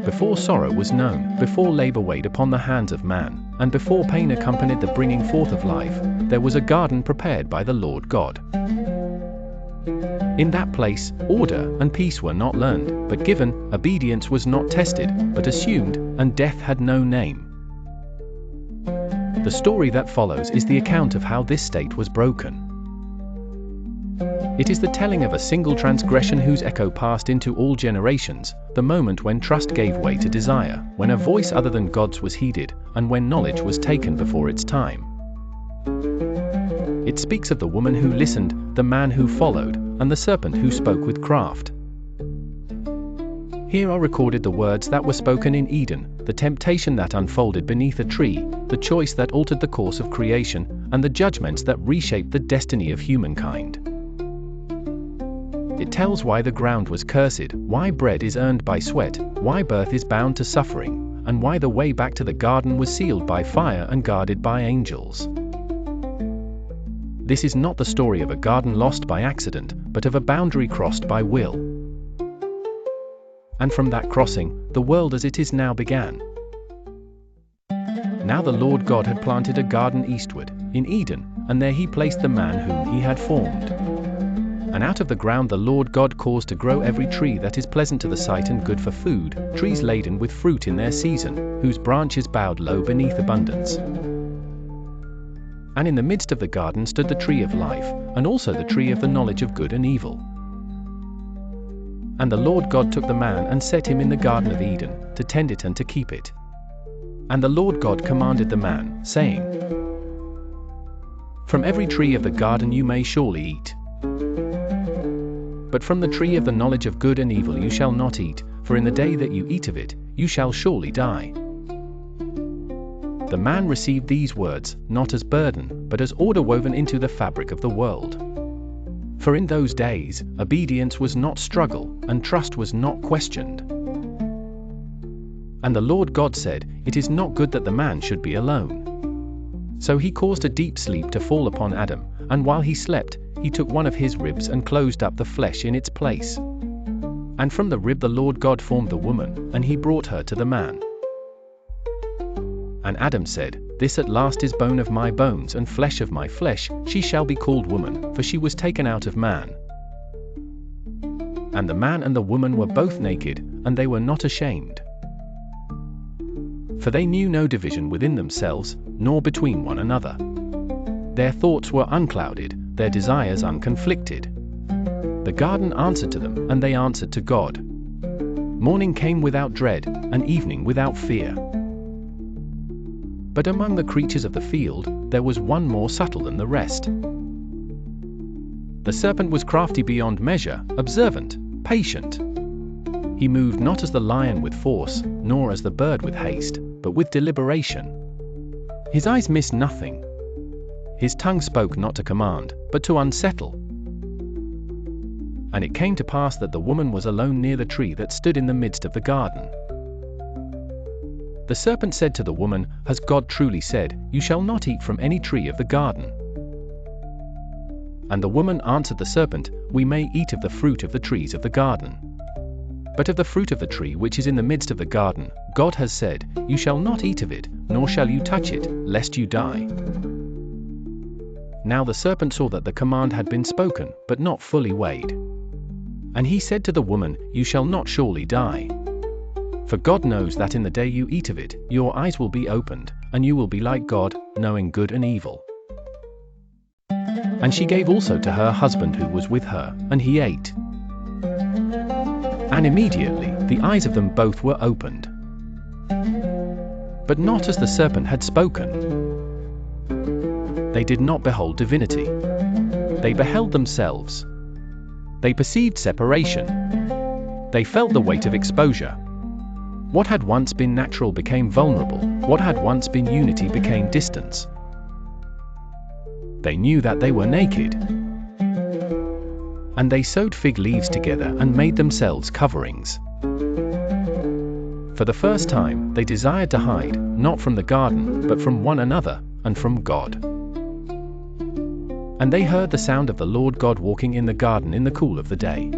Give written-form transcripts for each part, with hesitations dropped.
Before sorrow was known, before labor weighed upon the hands of man, and before pain accompanied the bringing forth of life, there was a garden prepared by the Lord God. In that place, order and peace were not learned, but given, obedience was not tested, but assumed, and death had no name. The story that follows is the account of how this state was broken. It is the telling of a single transgression whose echo passed into all generations, the moment when trust gave way to desire, when a voice other than God's was heeded, and when knowledge was taken before its time. It speaks of the woman who listened, the man who followed, and the serpent who spoke with craft. Here are recorded the words that were spoken in Eden, the temptation that unfolded beneath a tree, the choice that altered the course of creation, and the judgments that reshaped the destiny of humankind. It tells why the ground was cursed, why bread is earned by sweat, why birth is bound to suffering, and why the way back to the garden was sealed by fire and guarded by angels. This is not the story of a garden lost by accident, but of a boundary crossed by will. And from that crossing, the world as it is now began. Now the Lord God had planted a garden eastward, in Eden, and there he placed the man whom he had formed. And out of the ground the Lord God caused to grow every tree that is pleasant to the sight and good for food, trees laden with fruit in their season, whose branches bowed low beneath abundance. And in the midst of the garden stood the tree of life, and also the tree of the knowledge of good and evil. And the Lord God took the man and set him in the garden of Eden, to tend it and to keep it. And the Lord God commanded the man, saying, From every tree of the garden you may surely eat. But from the tree of the knowledge of good and evil you shall not eat, for in the day that you eat of it, you shall surely die. The man received these words, not as burden, but as order woven into the fabric of the world. For in those days, obedience was not struggle, and trust was not questioned. And the Lord God said, It is not good that the man should be alone. So he caused a deep sleep to fall upon Adam, and while he slept, he took one of his ribs and closed up the flesh in its place. And from the rib the Lord God formed the woman, and he brought her to the man. And Adam said, This at last is bone of my bones and flesh of my flesh, she shall be called woman, for she was taken out of man. And the man and the woman were both naked, and they were not ashamed. For they knew no division within themselves, nor between one another. Their thoughts were unclouded, their desires unconflicted. The garden answered to them, and they answered to God. Morning came without dread, and evening without fear. But among the creatures of the field, there was one more subtle than the rest. The serpent was crafty beyond measure, observant, patient. He moved not as the lion with force, nor as the bird with haste, but with deliberation. His eyes missed nothing. His tongue spoke not to command, but to unsettle. And it came to pass that the woman was alone near the tree that stood in the midst of the garden. The serpent said to the woman, Has God truly said, You shall not eat from any tree of the garden? And the woman answered the serpent, We may eat of the fruit of the trees of the garden. But of the fruit of the tree which is in the midst of the garden, God has said, You shall not eat of it, nor shall you touch it, lest you die. Now the serpent saw that the command had been spoken, but not fully weighed. And he said to the woman, You shall not surely die. For God knows that in the day you eat of it, your eyes will be opened, and you will be like God, knowing good and evil. And she gave also to her husband who was with her, and he ate. And immediately the eyes of them both were opened. But not as the serpent had spoken. They did not behold divinity. They beheld themselves. They perceived separation. They felt the weight of exposure. What had once been natural became vulnerable, what had once been unity became distance. They knew that they were naked. And they sewed fig leaves together and made themselves coverings. For the first time, they desired to hide, not from the garden, but from one another, and from God. And they heard the sound of the Lord God walking in the garden in the cool of the day.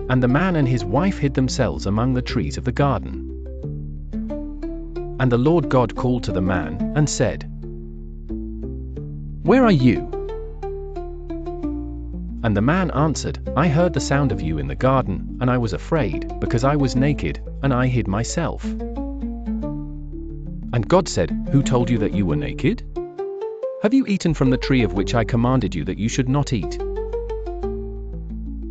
And the man and his wife hid themselves among the trees of the garden. And the Lord God called to the man, and said, "Where are you?" And the man answered, "I heard the sound of you in the garden, and I was afraid, because I was naked, and I hid myself." And God said, "Who told you that you were naked? Have you eaten from the tree of which I commanded you that you should not eat?"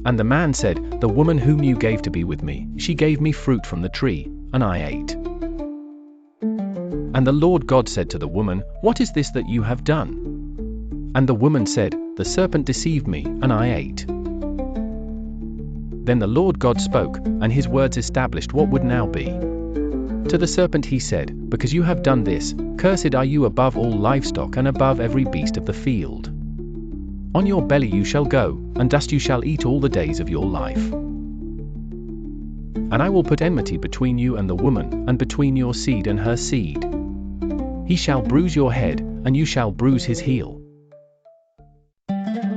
And the man said, "The woman whom you gave to be with me, she gave me fruit from the tree, and I ate." And the Lord God said to the woman, "What is this that you have done?" And the woman said, "The serpent deceived me, and I ate." Then the Lord God spoke, and his words established what would now be. To the serpent he said, "Because you have done this, cursed are you above all livestock and above every beast of the field. On your belly you shall go, and dust you shall eat all the days of your life. And I will put enmity between you and the woman, and between your seed and her seed. He shall bruise your head, and you shall bruise his heel."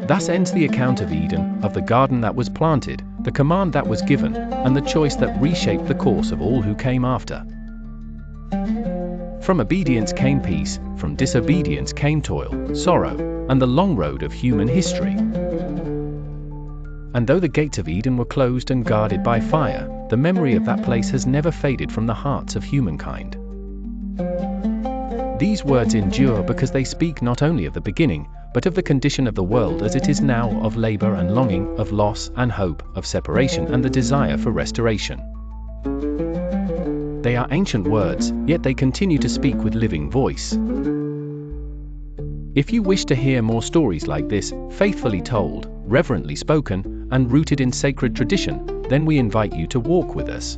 Thus ends the account of Eden, of the garden that was planted, the command that was given, and the choice that reshaped the course of all who came after. From obedience came peace, from disobedience came toil, sorrow, and the long road of human history. And though the gates of Eden were closed and guarded by fire, the memory of that place has never faded from the hearts of humankind. These words endure because they speak not only of the beginning, but of the condition of the world as it is now, of labor and longing, of loss and hope, of separation and the desire for restoration. They are ancient words, yet they continue to speak with living voice. If you wish to hear more stories like this, faithfully told, reverently spoken, and rooted in sacred tradition, then we invite you to walk with us.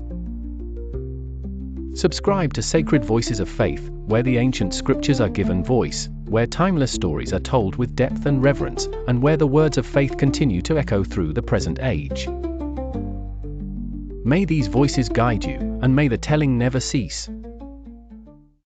Subscribe to Sacred Voices of Faith, where the ancient scriptures are given voice, where timeless stories are told with depth and reverence, and where the words of faith continue to echo through the present age. May these voices guide you, and may the telling never cease.